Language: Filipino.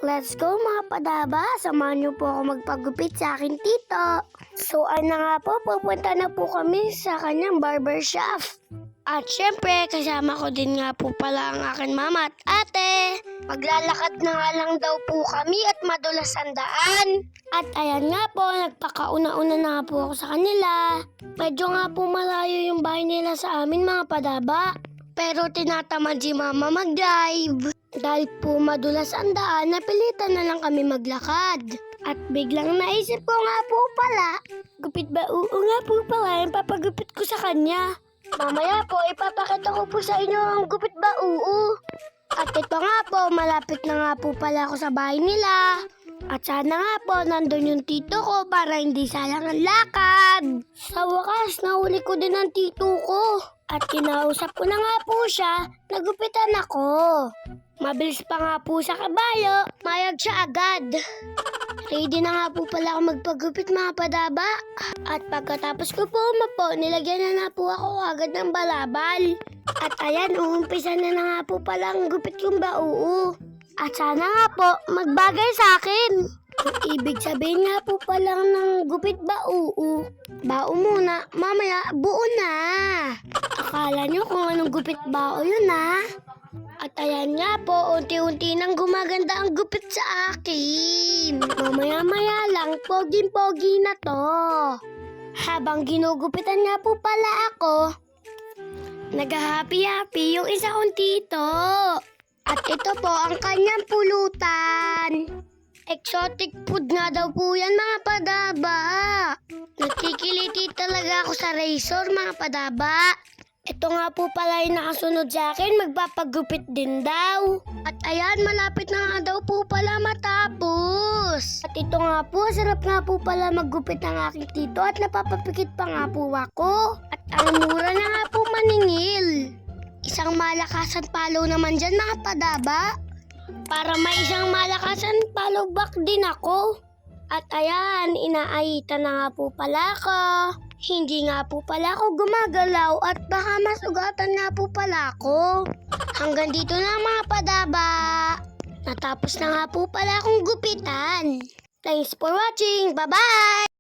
Let's go mga padaba, samahan niyo po ako magpagupit sa akin tito. So na nga po, pupunta na po kami sa kanyang barbershop. At syempre, kasama ko din nga po pala ang aking mama at ate. Maglalakad na nga lang daw po kami at madulas ang daan. At ayan nga po, nagpakauna-una na nga po ako sa kanila. Medyo nga po malayo yung bahay nila sa amin mga padaba. Pero tinatamad si mama mag-drive. Dahil po madulas ang daan, napilitan na lang kami maglakad. At biglang naisip ko nga po pala, gupit ba oo nga po pala yung papagupit ko sa kanya. Mamaya po, ipapakita ko po sa inyo ang gupit ba oo. At ito nga po, malapit na nga po pala ako sa bahay nila. At sana nga po, nandun yung tito ko para hindi sayang ang lakad. Sa wakas, nahuli ko din ang tito ko. At kinausap ko na nga po siya, nagupitan ako. Mabilis pa nga po sa kabayo, mayag siya agad. Ready na nga po pala ako magpagupit mga padaba. At pagkatapos ko po umapo, nilagyan na po ako agad ng balabal. At ayan, uumpisa na nga po pala ang gupit kong bauo. At sana nga po, magbagay sa akin. Ibig sabihin nga po pala ng gupit bauo. Bao muna, mamaya buo na. Akala nyo kung anong gupit bao yun ha? At ayan nga po, unti-unti nang gumaganda ang gupit sa akin. Mamaya-maya lang, poging-pogi na to. Habang ginugupitan nga po pala ako, nag-happy-happy yung isa kong tito. At ito po ang kanyang pulutan. Exotic food nga daw po yan mga padaba. Nagkikiliti talaga ako sa razor mga padaba. Ito nga po pala yung nakasunod sa akin, magpapagupit din daw. At ayan, malapit na nga daw po pala matapos. At ito nga po, sarap nga po pala maggupit ng aking tito at napapapikit pa nga po ako. At ang mura na nga po maningil. Isang malakasan palo naman dyan mga padaba. Para may isang malakasan palo back din ako. At ayan, inaayitan na nga po pala ako. Hindi nga po pala ako gumagalaw at baka masugatan nga po pala ako. Hanggang dito na mga padaba. Natapos na nga po pala akong gupitan. Thanks for watching. Bye-bye!